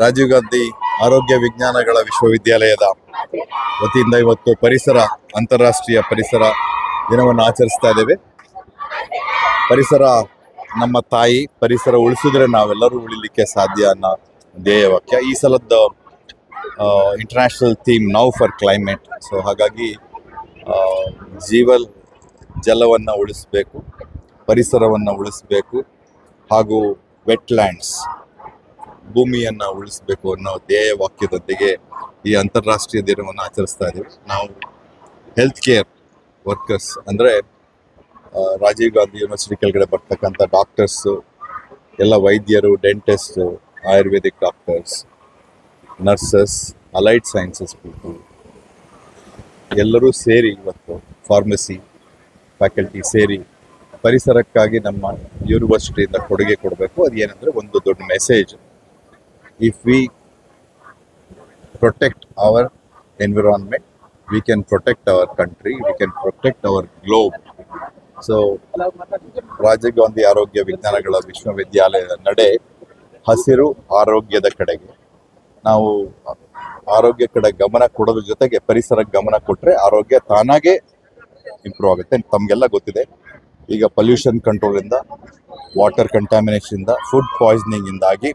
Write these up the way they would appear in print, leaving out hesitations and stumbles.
ರಾಜೀವ್ ಗಾಂಧಿ ಆರೋಗ್ಯ ವಿಜ್ಞಾನಗಳ ವಿಶ್ವವಿದ್ಯಾಲಯದ ವತಿಯಿಂದ ಇವತ್ತು ಅಂತಾರಾಷ್ಟ್ರೀಯ ಪರಿಸರ ದಿನವನ್ನು ಆಚರಿಸ್ತಾ ಇದ್ದೇವೆ. ಪರಿಸರ ನಮ್ಮ ತಾಯಿ, ಪರಿಸರ ಉಳಿಸಿದ್ರೆ ನಾವೆಲ್ಲರೂ ಉಳಿಲಿಕ್ಕೆ ಸಾಧ್ಯ ಅನ್ನೋ ಧ್ಯೇಯವಾಕ್ಯ. ಈ ಸಲದ international theme now for climate. So ಹಾಗಾಗಿ ಜಲವನ್ನು ಉಳಿಸಬೇಕು, ಪರಿಸರವನ್ನು ಉಳಿಸಬೇಕು ಹಾಗೂ ವೆಟ್ಲ್ಯಾಂಡ್ಸ್ ಭೂಮಿಯನ್ನು ಉಳಿಸಬೇಕು ಅನ್ನೋ ಧ್ಯೇಯ ವಾಕ್ಯದೊಂದಿಗೆ ಈ ಅಂತಾರಾಷ್ಟ್ರೀಯ ದಿನವನ್ನು ಆಚರಿಸ್ತಾ ಇದ್ದೀವಿ. ನಾವು ಹೆಲ್ತ್ ಕೇರ್ ವರ್ಕರ್ಸ್ ಅಂದರೆ ರಾಜೀವ್ ಗಾಂಧಿ ಯೂನಿವರ್ಸಿಟಿ ಕೆಳಗಡೆ ಬರ್ತಕ್ಕಂಥ ಡಾಕ್ಟರ್ಸು, ಎಲ್ಲ ವೈದ್ಯರು, dentist, Ayurvedic doctors, nurses, allied sciences people ಎಲ್ಲರೂ ಸೇರಿ ಇವತ್ತು ಫಾರ್ಮಸಿ ಫ್ಯಾಕಲ್ಟಿ ಸೇರಿ ಪರಿಸರಕ್ಕಾಗಿ ನಮ್ಮ ಯೂನಿವರ್ಸಿಟಿಯಿಂದ ಕೊಡುಗೆ ಕೊಡಬೇಕು. ಅದು ಏನಂದರೆ ಒಂದು ದೊಡ್ಡ message. If we protect our environment, we can protect our country, we can protect our globe. So, Rajiv Gandhi ಆರೋಗ್ಯ ವಿಜ್ಞಾನಗಳ ವಿಶ್ವವಿದ್ಯಾಲಯದ ನಡೆ ಹಸಿರು ಆರೋಗ್ಯದ ಕಡೆಗೆ. ನಾವು ಆರೋಗ್ಯ ಕಡೆ ಗಮನ ಕೊಡೋದ್ರ ಜೊತೆಗೆ ಪರಿಸರಕ್ಕೆ ಗಮನ ಕೊಟ್ಟರೆ ಆರೋಗ್ಯ ತಾನಾಗೇ ಇಂಪ್ರೂವ್ ಆಗುತ್ತೆ. ತಮಗೆಲ್ಲ ಗೊತ್ತಿದೆ, ಈಗ ಪೊಲ್ಯೂಷನ್ ಕಂಟ್ರೋಲಿಂದ, ವಾಟರ್ ಕಂಟಾಮಿನೇಷನಿಂದ, ಫುಡ್ ಪಾಯ್ಸನಿಂಗಿಂದಾಗಿ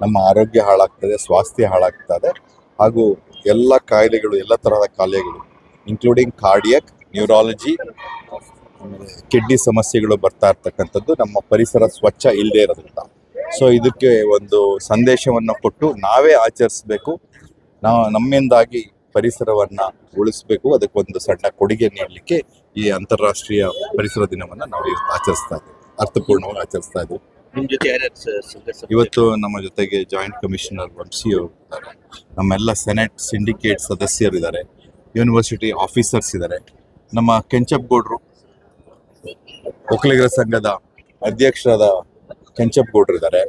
ನಮ್ಮ ಆರೋಗ್ಯ ಹಾಳಾಗ್ತದೆ, ಸ್ವಾಸ್ಥ್ಯ ಹಾಳಾಗ್ತದೆ ಹಾಗೂ ಎಲ್ಲ ಕಾಯಿಲೆಗಳು, ಎಲ್ಲ ತರಹದ ಕಾಯಿಲೆಗಳು ಇನ್ಕ್ಲೂಡಿಂಗ್ ಕಾರ್ಡಿಯಕ್, ನ್ಯೂರಾಲಜಿ, ಕಿಡ್ನಿ ಸಮಸ್ಯೆಗಳು ಬರ್ತಾ ಇರ್ತಕ್ಕಂಥದ್ದು ನಮ್ಮ ಪರಿಸರ ಸ್ವಚ್ಛ ಇಲ್ಲದೆ ಇರೋದ್ರಿಂದ. ಸೊ ಇದಕ್ಕೆ ಒಂದು ಸಂದೇಶವನ್ನು ಕೊಟ್ಟು ನಾವೇ ಆಚರಿಸಬೇಕು. ನಮ್ಮಿಂದಾಗಿ ಪರಿಸರವನ್ನು ಉಳಿಸಬೇಕು. ಅದಕ್ಕೊಂದು ಸಣ್ಣ ಕೊಡುಗೆ ನೀಡಲಿಕ್ಕೆ ಈ ಅಂತಾರಾಷ್ಟ್ರೀಯ ಪರಿಸರ ದಿನವನ್ನು ನಾವು ಇವತ್ತು ಆಚರಿಸ್ತಾ ಇದ್ದೀವಿ, ಅರ್ಥಪೂರ್ಣವಾಗಿ ಆಚರಿಸ್ತಾ ಇದ್ದೀವಿ. ಇವತ್ತು ನಮ್ಮ ಜೊತೆಗೆ ಜಾಯಿಂಟ್ ಕಮಿಷನರ್ ವಂಶಿ ಅವರು ಇದ್ದಾರೆ, ನಮ್ಮೆಲ್ಲ ಸೆನೆಟ್ ಸಿಂಡಿಕೇಟ್ ಸದಸ್ಯರಿದ್ದಾರೆ, ಯೂನಿವರ್ಸಿಟಿ ಆಫೀಸರ್ಸ್ ಇದ್ದಾರೆ, ನಮ್ಮ ಕೆಂಚಪ್ಗೌಡರು ಒಕ್ಕಲಿಗರ ಸಂಘದ ಅಧ್ಯಕ್ಷರಾದ ಕೆಂಚಪ್ಗೌಡರು ಇದ್ದಾರೆ,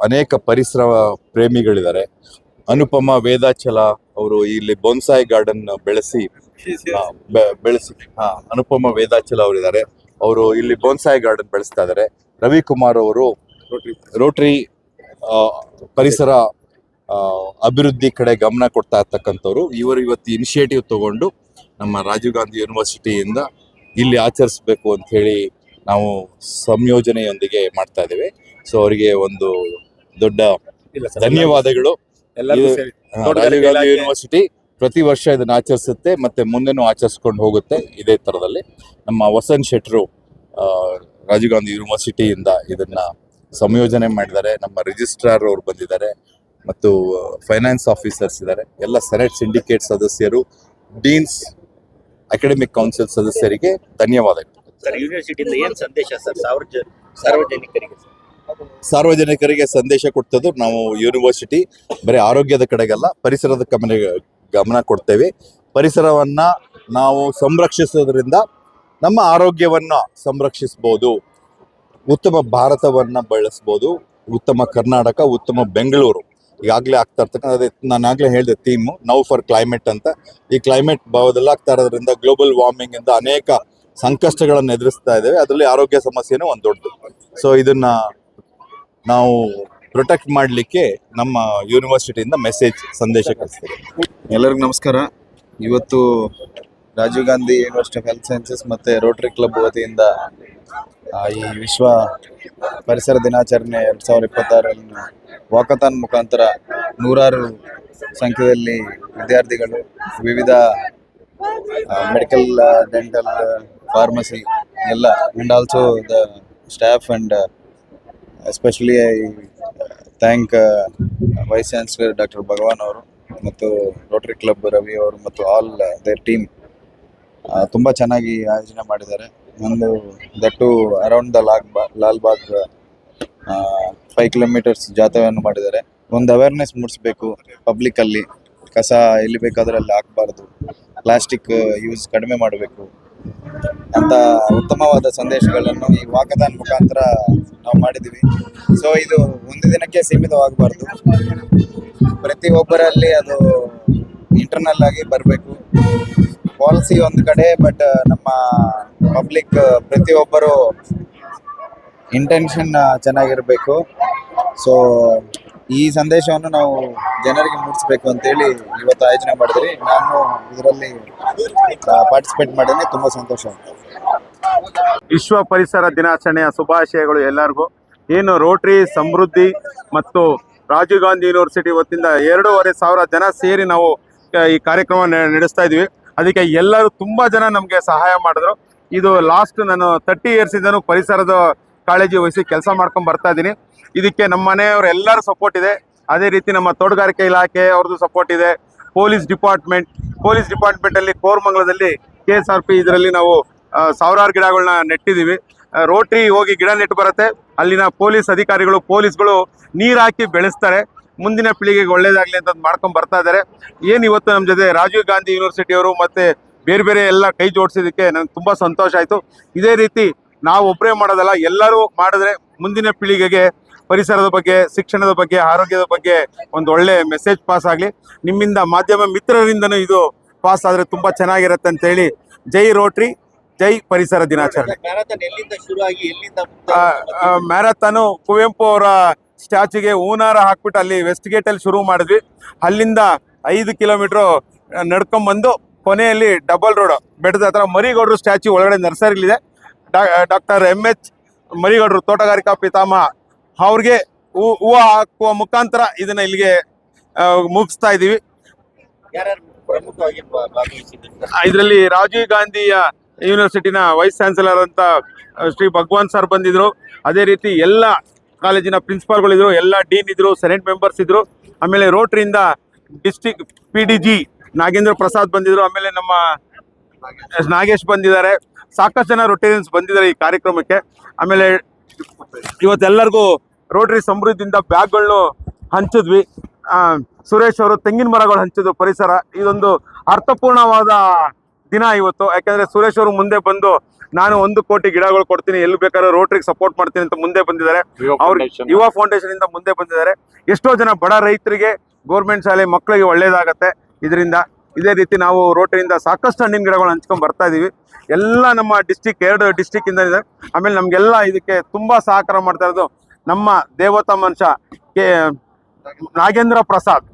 ಅನೇಕ ಪರಿಸರ ಪ್ರೇಮಿಗಳಿದ್ದಾರೆ. ಅನುಪಮ ವೇದಾಚಲ ಅವರು ಇಲ್ಲಿ ಬೋನ್ಸಾಯಿ ಗಾರ್ಡನ್ ಬೆಳೆಸಿ ಅನುಪಮ ವೇದಾಚಲ ಅವರಿದ್ದಾರೆ, ಅವರು ಇಲ್ಲಿ ಬೋನ್ಸಾಯಿ ಗಾರ್ಡನ್ ಬೆಳೆಸ್ತಾ ಇದ್ದಾರೆ. ರವಿಕುಮಾರ್ ಅವರು ರೋಟರಿ ಪರಿಸರ ಅಭಿವೃದ್ಧಿ ಕಡೆ ಗಮನ ಕೊಡ್ತಾ ಇರ್ತಕ್ಕಂಥವ್ರು. ಇವರು ಇವತ್ತು ಇನಿಷಿಯೇಟಿವ್ ತಗೊಂಡು ನಮ್ಮ ರಾಜೀವ್ ಗಾಂಧಿ ಯೂನಿವರ್ಸಿಟಿಯಿಂದ ಇಲ್ಲಿ ಆಚರಿಸಬೇಕು ಅಂತ ಹೇಳಿ ನಾವು ಸಂಯೋಜನೆಯೊಂದಿಗೆ ಮಾಡ್ತಾ ಇದ್ದೇವೆ. ಸೊ ಅವರಿಗೆ ಒಂದು ದೊಡ್ಡ ಧನ್ಯವಾದಗಳು. ರಾಜೀವ್ ಗಾಂಧಿ ಯೂನಿವರ್ಸಿಟಿ ಪ್ರತಿ ವರ್ಷ ಇದನ್ನು ಆಚರಿಸುತ್ತೆ, ಮತ್ತೆ ಮುಂದೆನೂ ಆಚರಿಸ್ಕೊಂಡು ಹೋಗುತ್ತೆ ಇದೇ ಥರದಲ್ಲಿ. ನಮ್ಮ ವಸಂತ್ ಶೆಟ್ರು ರಾಜೀವ್ ಗಾಂಧಿ ಯೂನಿವರ್ಸಿಟಿಯಿಂದ ಇದನ್ನ ಸಂಯೋಜನೆ ಮಾಡಿದ್ದಾರೆ. ನಮ್ಮ ರಿಜಿಸ್ಟ್ರಾರ್ ಅವರು ಬಂದಿದ್ದಾರೆ ಮತ್ತು ಫೈನಾನ್ಸ್ ಆಫೀಸರ್ಸ್ ಇದ್ದಾರೆ. ಎಲ್ಲ ಸೆನೆಟ್ ಸಿಂಡಿಕೇಟ್ ಸದಸ್ಯರು, ಡೀನ್ಸ್, ಅಕಾಡೆಮಿಕ್ ಕೌನ್ಸಿಲ್ ಸದಸ್ಯರಿಗೆ ಧನ್ಯವಾದಗಳು. ಯೂನಿವರ್ಸಿಟಿಯಿಂದ ಏನು ಸಂದೇಶ ಸರ್ ಸಾರ್ವಜನಿಕರಿಗೆ ಸಂದೇಶ ಕೊಡ್ತದ್ದು, ನಾವು ಯೂನಿವರ್ಸಿಟಿ ಬರೀ ಆರೋಗ್ಯದ ಕಡೆಗಲ್ಲ, ಪರಿಸರದ ಗಮನ ಕೊಡ್ತೇವೆ. ಪರಿಸರವನ್ನ ನಾವು ಸಂರಕ್ಷಿಸೋದ್ರಿಂದ ನಮ್ಮ ಆರೋಗ್ಯವನ್ನು ಸಂರಕ್ಷಿಸ್ಬೋದು, ಉತ್ತಮ ಭಾರತವನ್ನು ಬೆಳೆಸ್ಬೋದು, ಉತ್ತಮ ಕರ್ನಾಟಕ, ಉತ್ತಮ ಬೆಂಗಳೂರು ಈಗಾಗಲೇ ಆಗ್ತಾ ಇರ್ತಕ್ಕಂಥ, ಅದೇ ನಾನು ಆಗಲೇ ಹೇಳಿದೆ ಥೀಮು ನೌ ಫಾರ್ ಕ್ಲೈಮೇಟ್ ಅಂತ. ಈ ಕ್ಲೈಮೇಟ್ ಬದಲಾಗ್ತಾ ಇರೋದ್ರಿಂದ ಗ್ಲೋಬಲ್ ವಾರ್ಮಿಂಗ್ ಇಂದ ಅನೇಕ ಸಂಕಷ್ಟಗಳನ್ನು ಎದುರಿಸ್ತಾ ಇದ್ದೇವೆ, ಅದರಲ್ಲಿ ಆರೋಗ್ಯ ಸಮಸ್ಯೆನೂ ಒಂದು ದೊಡ್ಡದು. ಸೊ ಇದನ್ನ ನಾವು ಪ್ರೊಟೆಕ್ಟ್ ಮಾಡಲಿಕ್ಕೆ ನಮ್ಮ ಯೂನಿವರ್ಸಿಟಿಯಿಂದ ಸಂದೇಶ ಕಳಿಸ್ತೇವೆ. ಎಲ್ಲರಿಗೂ ನಮಸ್ಕಾರ. ಇವತ್ತು Rajiv Gandhi university of health sciences ಮತ್ತು ರೋಟರಿ ಕ್ಲಬ್ ವತಿಯಿಂದ ಈ ವಿಶ್ವ ಪರಿಸರ ದಿನಾಚರಣೆ 2026 ವಾಕಥಾನ್ ಮುಖಾಂತರ ನೂರಾರು ಸಂಖ್ಯೆಯಲ್ಲಿ ವಿದ್ಯಾರ್ಥಿಗಳು ವಿವಿಧ ಮೆಡಿಕಲ್, ಡೆಂಟಲ್, ಫಾರ್ಮಸಿ ಎಲ್ಲ and also the staff and especially I thank vice chancellor doctor Bhagwan ಅವರು ಮತ್ತು ರೋಟರಿ ಕ್ಲಬ್ ರವಿ ಅವರು ಮತ್ತು ಆಲ್ ದೇರ್ ಟೀಮ್ ತುಂಬ ಚೆನ್ನಾಗಿ ಆಯೋಜನೆ ಮಾಡಿದ್ದಾರೆ. ಒಂದು that around the Lalbagh 5 kilometres ಜಾಥಾವನ್ನು ಮಾಡಿದ್ದಾರೆ. ಒಂದು ಅವೇರ್ನೆಸ್ ಮೂಡಿಸ್ಬೇಕು ಪಬ್ಲಿಕ್ಕಲ್ಲಿ, ಕಸ ಎಲ್ಲಿ ಬೇಕಾದರೆ ಅಲ್ಲಿ ಹಾಕಬಾರ್ದು, ಪ್ಲಾಸ್ಟಿಕ್ ಯೂಸ್ ಕಡಿಮೆ ಮಾಡಬೇಕು ಅಂತ ಉತ್ತಮವಾದ ಸಂದೇಶಗಳನ್ನು ಈ ವಾಕಥಾನ್ ಮುಖಾಂತರ ನಾವು ಮಾಡಿದ್ದೀವಿ. ಸೊ ಇದು ಒಂದು ದಿನಕ್ಕೆ ಸೀಮಿತವಾಗಬಾರ್ದು, ಪ್ರತಿಯೊಬ್ಬರಲ್ಲಿ ಅದು ಇಂಟರ್ನಲ್ ಆಗಿ ಬರಬೇಕು. ಪಾಲಿಸಿ ಒಂದು ಕಡೆ, ಬಟ್ ನಮ್ಮ ಪಬ್ಲಿಕ್ ಪ್ರತಿಯೊಬ್ಬರು ಇಂಟೆನ್ಷನ್ ಚೆನ್ನಾಗಿರಬೇಕು. ಸೊ ಈ ಸಂದೇಶವನ್ನು ನಾವು ಜನರಿಗೆ ಮೂಡಿಸ್ಬೇಕು ಅಂತೇಳಿ ಇವತ್ತು ಆಯೋಜನೆ ಮಾಡಿದ್ರಿ. ನಾನು ಇದರಲ್ಲಿ ಪಾರ್ಟಿಸಿಪೇಟ್ ಮಾಡಿದ್ರೆ ತುಂಬಾ ಸಂತೋಷ ಆಯ್ತು. ವಿಶ್ವ ಪರಿಸರ ದಿನಾಚರಣೆಯ ಶುಭಾಶಯಗಳು ಎಲ್ಲರಿಗೂ. ಏನು ರೋಟರಿ ಸಮೃದ್ಧಿ ಮತ್ತು ರಾಜೀವ್ ಗಾಂಧಿ ಯೂನಿವರ್ಸಿಟಿ ವತಿಯಿಂದ 2,500 ಜನ ಸೇರಿ ನಾವು ಈ ಕಾರ್ಯಕ್ರಮ ನಡೆಸ್ತಾ ಇದ್ವಿ. ಅದಕ್ಕೆ ಎಲ್ಲರೂ ತುಂಬಾ ಜನ ನಮಗೆ ಸಹಾಯ ಮಾಡಿದ್ರು. ಇದು ಲಾಸ್ಟ್ ನಾನು 30 ಇಯರ್ಸ್ ಇಂದನೂ ಪರಿಸರದ ಕಾಳಜಿ ವಹಿಸಿ ಕೆಲಸ ಮಾಡ್ಕೊಂಡು ಬರ್ತಾ ಇದ್ದೀನಿ. ಇದಕ್ಕೆ ನಮ್ಮ ಮನೆಯವ್ರ ಎಲ್ಲರ ಸಪೋರ್ಟ್ ಇದೆ. ಅದೇ ರೀತಿ ನಮ್ಮ ತೋಟಗಾರಿಕೆ ಇಲಾಖೆ ಅವ್ರದ್ದು ಸಪೋರ್ಟ್ ಇದೆ. ಪೊಲೀಸ್ ಡಿಪಾರ್ಟ್ಮೆಂಟ್ ಅಲ್ಲಿ ಕೋರಮಂಗಲದಲ್ಲಿ KSRP ಇದರಲ್ಲಿ ನಾವು ಸಾವಿರಾರು ಗಿಡಗಳನ್ನ ನೆಟ್ಟಿದ್ದೀವಿ. ರೋಟರಿ ಹೋಗಿ ಗಿಡ ನೆಟ್ಟು ಬರುತ್ತೆ. ಅಲ್ಲಿನ ಪೊಲೀಸ್ ಅಧಿಕಾರಿಗಳು ಪೊಲೀಸ್ಗಳು ನೀರು ಹಾಕಿ ಬೆಳೆಸ್ತಾರೆ. ಮುಂದಿನ ಪೀಳಿಗೆಗೆ ಒಳ್ಳೇದಾಗಲಿ ಅಂತ ಮಾಡ್ಕೊಂಡು ಬರ್ತಾ ಇದ್ದಾರೆ. ಏನು ಇವತ್ತು ನಮ್ಮ ಜೊತೆ ರಾಜೀವ್ ಗಾಂಧಿ ಯೂನಿವರ್ಸಿಟಿಯವರು ಮತ್ತು ಬೇರೆ ಬೇರೆ ಎಲ್ಲ ಕೈ ಜೋಡಿಸಿದ್ದಕ್ಕೆ ನನಗೆ ತುಂಬ ಸಂತೋಷ ಆಯಿತು. ಇದೇ ರೀತಿ ನಾವು ಒಬ್ಬರೇ ಮಾಡೋದಲ್ಲ, ಎಲ್ಲರೂ ಮಾಡಿದ್ರೆ ಮುಂದಿನ ಪೀಳಿಗೆಗೆ ಪರಿಸರದ ಬಗ್ಗೆ, ಶಿಕ್ಷಣದ ಬಗ್ಗೆ, ಆರೋಗ್ಯದ ಬಗ್ಗೆ ಒಂದು ಒಳ್ಳೆ ಮೆಸೇಜ್ ಪಾಸ್ ಆಗಲಿ. ನಿಮ್ಮಿಂದ ಮಾಧ್ಯಮ ಮಿತ್ರರಿಂದನೂ ಇದು ಪಾಸ್ ಆದರೆ ತುಂಬ ಚೆನ್ನಾಗಿರುತ್ತೆ ಅಂತೇಳಿ ಜೈ ರೋಟರಿ, ಜೈ ಪರಿಸರ ದಿನಾಚರಣೆ. ಮ್ಯಾರಥಾನ್ ಎಲ್ಲಿಂದ ಶುರು ಆಗಿ ಎಲ್ಲಿಂದ ಮ್ಯಾರಥಾನು ಕುವೆಂಪು ಅವರ ಸ್ಟ್ಯಾಚ್ಯೂಗೆ ಹೂನಾರ ಹಾಕ್ಬಿಟ್ಟು ಅಲ್ಲಿ ವೆಸ್ಟ್ ಗೇಟಲ್ಲಿ ಶುರು ಮಾಡಿದ್ವಿ. ಅಲ್ಲಿಂದ 5 ಕಿಲೋಮೀಟ್ರು ನಡ್ಕೊಂಬಂದು ಕೊನೆಯಲ್ಲಿ ಡಬಲ್ ರೋಡ್ ಬೆಟ್ಟದ ಹತ್ರ ಮರಿಗೌಡರು ಸ್ಟ್ಯಾಚ್ಯೂ ಒಳಗಡೆ ನರ್ಸರಿಲಿದೆ. ಡಾಕ್ಟರ್ MH ಮರಿಗೌಡರು ತೋಟಗಾರಿಕಾ ಪಿತಾಮಹ ಅವ್ರಿಗೆ ಹೂವು ಹಾಕುವ ಮುಖಾಂತರ ಇದನ್ನ ಇಲ್ಲಿಗೆ ಮುಗಿಸ್ತಾ ಇದ್ದೀವಿ. ಯಾರ್ಯಾರು ಪ್ರಮುಖವಾಗಿ ಭಾಗವಹಿಸಿದ್ರು? ಇದರಲ್ಲಿ ರಾಜೀವ್ ಗಾಂಧಿಯ ಯೂನಿವರ್ಸಿಟಿನ ವೈಸ್ ಚಾನ್ಸಲರ್ ಅಂತ ಶ್ರೀ ಭಗವಾನ್ ಸರ್ ಬಂದಿದ್ರು. ಅದೇ ರೀತಿ ಎಲ್ಲ ಕಾಲೇಜಿನ ಪ್ರಿನ್ಸಿಪಾಲ್ಗಳಿದ್ರು, ಎಲ್ಲ ಡೀನ್ ಇದ್ರು, ಸೆನೆಟ್ ಮೆಂಬರ್ಸ್ ಇದ್ರು. ಆಮೇಲೆ ರೋಟರಿಯಿಂದ ಡಿಸ್ಟಿಕ್ PDG ನಾಗೇಂದ್ರ ಪ್ರಸಾದ್ ಬಂದಿದ್ರು. ಆಮೇಲೆ ನಮ್ಮ ನಾಗೇಶ್ ಬಂದಿದ್ದಾರೆ. ಸಾಕಷ್ಟು ಜನ ರೋಟೇರಿಯನ್ಸ್ ಬಂದಿದ್ದಾರೆ ಈ ಕಾರ್ಯಕ್ರಮಕ್ಕೆ. ಆಮೇಲೆ ಇವತ್ತೆಲ್ಲರಿಗೂ ರೋಟರಿ ಸಮೃದ್ಧಿಯಿಂದ ಬ್ಯಾಗ್ಗಳನ್ನು ಹಂಚಿದ್ವಿ. ಸುರೇಶ್ ಅವರು ತೆಂಗಿನ ಮರಗಳು ಹಂಚಿದ್ರು ಪರಿಸರ. ಇದೊಂದು ಅರ್ಥಪೂರ್ಣವಾದ ದಿನ ಇವತ್ತು. ಯಾಕಂದರೆ ಸುರೇಶ್ ಅವರು ಮುಂದೆ ಬಂದು ನಾನು 1 ಕೋಟಿ ಗಿಡಗಳು ಕೊಡ್ತೀನಿ, ಎಲ್ಲಿ ಬೇಕಾದ್ರೂ ರೋಟರಿಗೆ ಸಪೋರ್ಟ್ ಮಾಡ್ತೀನಿ ಅಂತ ಮುಂದೆ ಬಂದಿದ್ದಾರೆ. ಅವ್ರು ಯುವ ಫೌಂಡೇಶನ್ ಇಂದ ಮುಂದೆ ಬಂದಿದ್ದಾರೆ. ಎಷ್ಟೋ ಜನ ಬಡ ರೈತರಿಗೆ, ಗೌರ್ಮೆಂಟ್ ಶಾಲೆ ಮಕ್ಕಳಿಗೆ ಒಳ್ಳೇದಾಗತ್ತೆ ಇದರಿಂದ. ಇದೇ ರೀತಿ ನಾವು ರೋಟರಿಯಿಂದ ಸಾಕಷ್ಟು ಹಣ್ಣಿನ ಗಿಡಗಳು ಹಂಚ್ಕೊಂಡು ಬರ್ತಾ ಇದೀವಿ. ಎಲ್ಲ ನಮ್ಮ ಡಿಸ್ಟಿಕ್ 2 ಡಿಸ್ಟಿಕ್ ಇಂದ ಇದೆ. ಆಮೇಲೆ ನಮಗೆಲ್ಲ ಇದಕ್ಕೆ ತುಂಬಾ ಸಹಕಾರ ಮಾಡ್ತಾ ಇರೋದು ನಮ್ಮ ದೇವತಾ ಮನುಷ್ಯ ನಾಗೇಂದ್ರ ಪ್ರಸಾದ್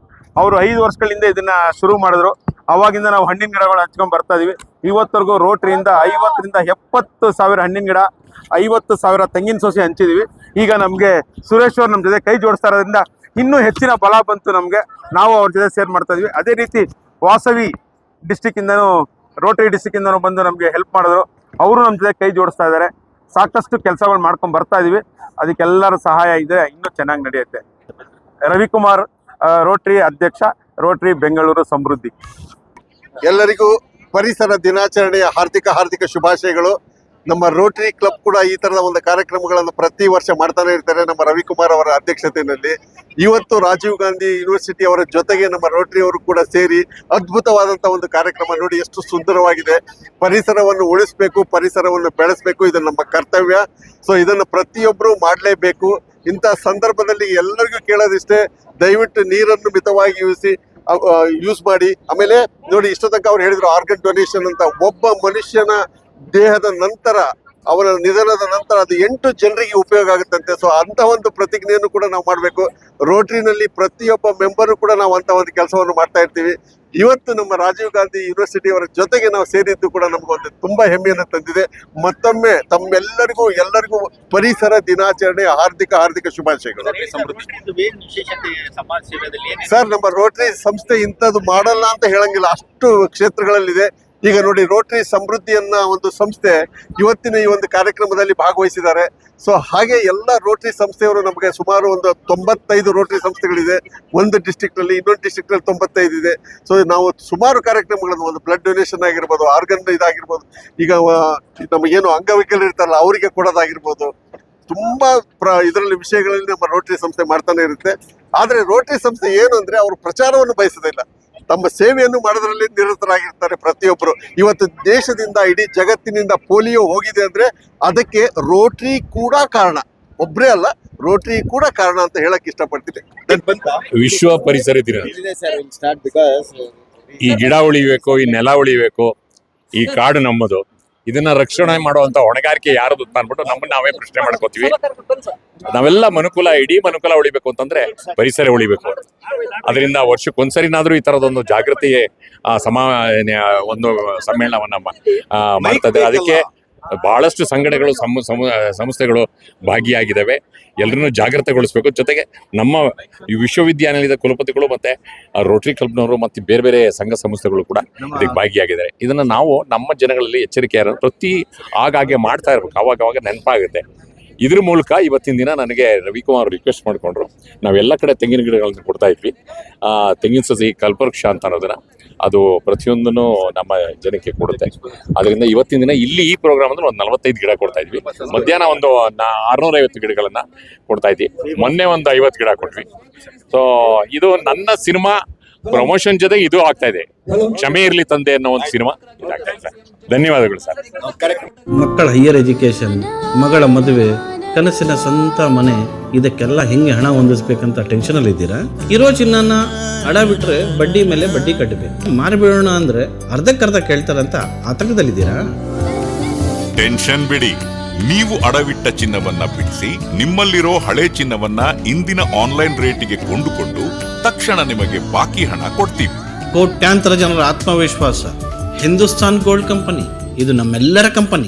ಅವರು 5 ವರ್ಷಗಳಿಂದ ಇದನ್ನ ಶುರು ಮಾಡಿದ್ರು. ಅವಾಗಿಂದ ನಾವು ಹಣ್ಣಿನ ಗಿಡಗಳು ಹಂಚ್ಕೊಂಡು ಬರ್ತಾ ಇದೀವಿ. ಇವತ್ತರೆಗೂ ರೋಟರಿಯಿಂದ 50 ರಿಂದ 70 ಸಾವಿರ ಹಣ್ಣಿನ ಗಿಡ, 50 ಸಾವಿರ ತೆಂಗಿನ ಸೊಸೆ ಹಂಚಿದೀವಿ. ಈಗ ನಮಗೆ ಸುರೇಶ್ ಅವ್ರು ನಮ್ಮ ಜೊತೆ ಕೈ ಜೋಡಿಸ್ತಾ ಇರೋದ್ರಿಂದ ಇನ್ನೂ ಹೆಚ್ಚಿನ ಬಲ ಬಂತು ನಮಗೆ. ನಾವು ಅವ್ರ ಜೊತೆ ಸೇರ್ ಮಾಡ್ತಾ ಇದೀವಿ. ಅದೇ ರೀತಿ ವಾಸವಿ ಡಿಸ್ಟಿಕ್ಕಿಂದನೂ ರೋಟರಿ ಡಿಸ್ಟಿಕ್ಕಿಂದನೂ ಬಂದು ನಮಗೆ ಹೆಲ್ಪ್ ಮಾಡಿದ್ರು. ಅವರು ನಮ್ಮ ಜೊತೆ ಕೈ ಜೋಡಿಸ್ತಾ ಇದ್ದಾರೆ. ಸಾಕಷ್ಟು ಕೆಲಸಗಳು ಮಾಡ್ಕೊಂಡು ಬರ್ತಾ ಇದೀವಿ. ಅದಕ್ಕೆಲ್ಲರ ಸಹಾಯ ಇದೆ, ಇನ್ನೂ ಚೆನ್ನಾಗಿ ನಡೆಯುತ್ತೆ. ರವಿಕುಮಾರ್, ರೋಟರಿ ಅಧ್ಯಕ್ಷ, ರೋಟರಿ ಬೆಂಗಳೂರು ಸಮೃದ್ಧಿ. ಎಲ್ಲರಿಗೂ ಪರಿಸರ ದಿನಾಚರಣೆಯ ಹಾರ್ದಿಕ ಶುಭಾಶಯಗಳು. ನಮ್ಮ ರೋಟರಿ ಕ್ಲಬ್ ಕೂಡ ಈ ತರದ ಒಂದು ಕಾರ್ಯಕ್ರಮಗಳನ್ನು ಪ್ರತಿ ವರ್ಷ ಮಾಡ್ತಾನೆ ಇರ್ತಾರೆ ನಮ್ಮ ರವಿಕುಮಾರ್ ಅವರ ಅಧ್ಯಕ್ಷತೆಯಲ್ಲಿ. ಇವತ್ತು ರಾಜೀವ್ ಗಾಂಧಿ ಯೂನಿವರ್ಸಿಟಿ ಅವರ ಜೊತೆಗೆ ನಮ್ಮ ರೋಟರಿ ಅವರು ಕೂಡ ಸೇರಿ ಅದ್ಭುತವಾದಂತಹ ಒಂದು ಕಾರ್ಯಕ್ರಮ ನೋಡಿ, ಎಷ್ಟು ಸುಂದರವಾಗಿದೆ. ಪರಿಸರವನ್ನು ಉಳಿಸಬೇಕು, ಪರಿಸರವನ್ನು ಬೆಳೆಸಬೇಕು, ಇದು ನಮ್ಮ ಕರ್ತವ್ಯ. ಸೊ ಇದನ್ನು ಪ್ರತಿಯೊಬ್ಬರು ಮಾಡಲೇಬೇಕು. ಇಂಥ ಸಂದರ್ಭದಲ್ಲಿ ಎಲ್ಲರಿಗೂ ಕೇಳೋದಿಷ್ಟೇ, ದಯವಿಟ್ಟು ನೀರನ್ನು ಮಿತವಾಗಿ ಯೂಸ್ ಮಾಡಿ. ಆಮೇಲೆ ನೋಡಿ, ಇಷ್ಟ ತನಕ ಅವ್ರು ಹೇಳಿದ್ರು ಆರ್ಗನ್ ಡೊನೇಷನ್ ಅಂತ. ಒಬ್ಬ ಮನುಷ್ಯನ ದೇಹದ ನಂತರ, ಅವರ ನಿಧನದ ನಂತರ ಅದು 8 ಜನರಿಗೆ ಉಪಯೋಗ ಆಗುತ್ತಂತೆ. ಸೊ ಅಂತ ಒಂದು ಪ್ರತಿಜ್ಞೆಯನ್ನು ಕೂಡ ನಾವು ಮಾಡಬೇಕು. ರೋಟರಿನಲ್ಲಿ ಪ್ರತಿಯೊಬ್ಬ ಮೆಂಬರು ಕೂಡ ನಾವು ಅಂತ ಒಂದು ಕೆಲಸವನ್ನು ಮಾಡ್ತಾ ಇರ್ತೀವಿ. ಇವತ್ತು ನಮ್ಮ ರಾಜೀವ್ ಗಾಂಧಿ ಯೂನಿವರ್ಸಿಟಿ ಅವರ ಜೊತೆಗೆ ನಾವು ಸೇರಿದ್ದು ಕೂಡ ನಮಗೊಂದು ತುಂಬಾ ಹೆಮ್ಮೆಯನ್ನು ತಂದಿದೆ. ಮತ್ತೊಮ್ಮೆ ಎಲ್ಲರಿಗೂ ಪರಿಸರ ದಿನಾಚರಣೆಯ ಹಾರ್ದಿಕ ಶುಭಾಶಯಗಳು. ಏನ್ ವಿಶೇಷತೆ ಸಮಾಜ ಸೇವೆಯಲ್ಲಿ ಸರ್, ನಮ್ಮ ರೋಟರಿ ಸಂಸ್ಥೆ ಇಂಥದ್ದು ಮಾಡಲ್ಲ ಅಂತ ಹೇಳಂಗಿಲ್ಲ, ಅಷ್ಟು ಕ್ಷೇತ್ರಗಳಲ್ಲಿದೆ. ಈಗ ನೋಡಿ, ರೋಟರಿ ಸಮೃದ್ಧಿಯನ್ನ ಒಂದು ಸಂಸ್ಥೆ ಇವತ್ತಿನ ಈ ಒಂದು ಕಾರ್ಯಕ್ರಮದಲ್ಲಿ ಭಾಗವಹಿಸಿದ್ದಾರೆ. ಸೊ ಹಾಗೆ ಎಲ್ಲ ರೋಟರಿ ಸಂಸ್ಥೆಯವರು ನಮಗೆ ಸುಮಾರು ಒಂದು 95 ರೋಟರಿ ಸಂಸ್ಥೆಗಳಿದೆ. ಒಂದು ಡಿಸ್ಟ್ರಿಕ್ಟಲ್ಲಿ, ಇನ್ನೊಂದು ಡಿಸ್ಟ್ರಿಕ್ಟಲ್ಲಿ 95 ಇದೆ. ಸೊ ನಾವು ಸುಮಾರು ಕಾರ್ಯಕ್ರಮಗಳನ್ನು, ಒಂದು ಬ್ಲಡ್ ಡೊನೇಷನ್ ಆಗಿರ್ಬೋದು, ಆರ್ಗನ್ ಇದಾಗಿರ್ಬೋದು, ಈಗ ನಮಗೇನು ಅಂಗವಿಕಲರು ಇರ್ತಾರಲ್ಲ ಅವರಿಗೆ ಕೊಡೋದಾಗಿರ್ಬೋದು, ತುಂಬಾ ಇದರಲ್ಲಿ ವಿಷಯಗಳಲ್ಲಿ ನಮ್ಮ ರೋಟರಿ ಸಂಸ್ಥೆ ಮಾಡ್ತಾನೆ ಇರುತ್ತೆ. ಆದರೆ ರೋಟರಿ ಸಂಸ್ಥೆ ಏನು ಅಂದ್ರೆ, ಅವರು ಪ್ರಚಾರವನ್ನು ಬಯಸೋದಿಲ್ಲ, ತಮ್ಮ ಸೇವೆಯನ್ನು ಮಾಡೋದ್ರಲ್ಲಿ ನಿರತರಾಗಿರ್ತಾರೆ ಪ್ರತಿಯೊಬ್ಬರು. ಇವತ್ತು ದೇಶದಿಂದ, ಇಡೀ ಜಗತ್ತಿನಿಂದ ಪೋಲಿಯೋ ಹೋಗಿದೆ ಅಂದ್ರೆ ಅದಕ್ಕೆ ರೋಟರಿ ಕೂಡ ಕಾರಣ, ಒಬ್ಬರೇ ಅಲ್ಲ, ರೋಟರಿ ಕೂಡ ಕಾರಣ ಅಂತ ಹೇಳಕ್ ಇಷ್ಟಪಡ್ತೀನಿ. ವಿಶ್ವ ಪರಿಸರ ದಿನ. ಈ ಗಿಡ ಉಳಿಬೇಕು, ಈ ನೆಲ ಉಳಿಬೇಕು, ಈ ಕಾಡು ನಮ್ಮದು. ಇದನ್ನ ರಕ್ಷಣೆ ಮಾಡುವಂತ ಹೊಣೆಗಾರಿಕೆ ಯಾರದು ಅಂತ ಅನ್ಬಿಟ್ಟು ನಮ್ಮನ್ನ ನಾವೇ ಪ್ರಶ್ನೆ ಮಾಡ್ಕೋತೀವಿ. ನಾವೆಲ್ಲ ಇಡೀ ಮನುಕುಲ ಉಳಿಬೇಕು ಅಂತಂದ್ರೆ ಪರಿಸರ ಉಳಿಬೇಕು. ಅದರಿಂದ ವರ್ಷಕ್ಕೊಂದ್ಸರಿನಾದ್ರೂ ಈ ತರದೊಂದು ಜಾಗೃತಿ ಒಂದು ಸಮ್ಮೇಳನವನ್ನ ಮಾಡ್ತಾ ಇದ್ದಾರೆ. ಅದಕ್ಕೆ ಬಹಳಷ್ಟು ಸಂಘಟನೆಗಳು ಸಂಸ್ಥೆಗಳು ಭಾಗಿಯಾಗಿದ್ದಾವೆ. ಎಲ್ಲರನ್ನೂ ಜಾಗೃತಗೊಳಿಸಬೇಕು. ಜೊತೆಗೆ ನಮ್ಮ ಈ ವಿಶ್ವವಿದ್ಯಾನಿಲಯದ ಕುಲಪತಿಗಳು ಮತ್ತೆ ರೋಟರಿ ಕ್ಲಬ್ನವರು ಮತ್ತೆ ಬೇರೆ ಬೇರೆ ಸಂಘ ಸಂಸ್ಥೆಗಳು ಕೂಡ ಇದಕ್ಕೆ ಭಾಗಿಯಾಗಿದ್ದಾರೆ. ಇದನ್ನ ನಾವು ನಮ್ಮ ಜನಗಳಲ್ಲಿ ಎಚ್ಚರಿಕೆಯಾರ ಪ್ರತಿ ಆಗಾಗ್ಗೆ ಮಾಡ್ತಾ ಇರ್ಬೇಕು. ಅವಾಗ ನೆನಪಾಗುತ್ತೆ. ಇದ್ರ ಮೂಲಕ ಇವತ್ತಿನ ದಿನ ನನಗೆ ರವಿಕುಮಾರ್ ರಿಕ್ವೆಸ್ಟ್ ಮಾಡ್ಕೊಂಡ್ರು. ನಾವೆಲ್ಲ ಕಡೆ ತೆಂಗಿನ ಗಿಡಗಳನ್ನ ಕೊಡ್ತಾ ಇದ್ವಿ. ತೆಂಗಿನ ಸಸಿ ಕಲ್ಪವೃಕ್ಷ ಅಂತ ಅನ್ನೋದನ್ನ ಅದು ಪ್ರತಿಯೊಂದನ್ನು ನಮ್ಮ ಜನಕ್ಕೆ ಕೊಡುತ್ತೆ. ಅದರಿಂದ ಇವತ್ತಿನ ದಿನ ಇಲ್ಲಿ ಈ ಪ್ರೋಗ್ರಾಮ್ ಅಂದ್ರೆ ಒಂದು 45 ಗಿಡ ಕೊಡ್ತಾ ಇದ್ವಿ. ಮಧ್ಯಾಹ್ನ ಒಂದು 650 ಗಿಡಗಳನ್ನ ಕೊಡ್ತಾ ಇದ್ವಿ. ಮೊನ್ನೆ ಒಂದು 50 ಗಿಡ ಕೊಟ್ವಿ. ಸೊ ಇದು ನನ್ನ ಸಿನಿಮಾ ಪ್ರಮೋಷನ್ ಜೊತೆಗೆ ಇದು ಆಗ್ತಾ ಇದೆ. ಕ್ಷಮೆ ಇರ್ಲಿ ತಂದೆ ಅನ್ನೋ ಒಂದು ಸಿನಿಮಾ ಇದಾಗ್ತಾ ಇದೆ. ಧನ್ಯವಾದಗಳು ಸರ್. ಮಕ್ಕಳ ಹೈಯರ್ ಎಜುಕೇಷನ್, ಮಗಳ ಮದುವೆ, ಕನಸಿನ ಸ್ವಂತ ಮನೆ, ಇದಕ್ಕೆಲ್ಲ ಹೆಂಗೆ ಹಣ ಹೊಂದಿಸ್ಬೇಕಂತ ಟೆನ್ಷನಲ್ಲಿ ಇದ್ದೀರಾ? ಇರೋ ಚಿನ್ನನ ಅಡ ಬಿಟ್ರೆ ಬಡ್ಡಿ ಮೇಲೆ ಬಡ್ಡಿ ಕಟ್ಟಬೇಕು. ಮಾರಿಬಿಡೋಣ ಅಂದ್ರೆ ಅರ್ಧಕ್ಕರ್ಧ ಕೇಳ್ತಾರಂತ ಆತಂಕದಲ್ಲಿದ್ದೀರಾ? ಟೆನ್ಷನ್ ಬಿಡಿ. ನೀವು ಅಡವಿಟ್ಟ ಚಿನ್ನವನ್ನ ಬಿಡಿಸಿ ನಿಮ್ಮಲ್ಲಿರೋ ಹಳೆ ಚಿನ್ನವನ್ನ ಇಂದಿನ ಆನ್ಲೈನ್ ರೇಟಿಗೆ ಕೊಂಡುಕೊಂಡು ತಕ್ಷಣ ನಿಮಗೆ ಬಾಕಿ ಹಣ ಕೊಡ್ತೀವಿ. ಕೋಟ್ಯಾಂತರ ಜನರ ಆತ್ಮವಿಶ್ವಾಸ ಹಿಂದೂಸ್ತಾನ್ ಗೋಲ್ಡ್ ಕಂಪನಿ. ಇದು ನಮ್ಮೆಲ್ಲರ ಕಂಪನಿ.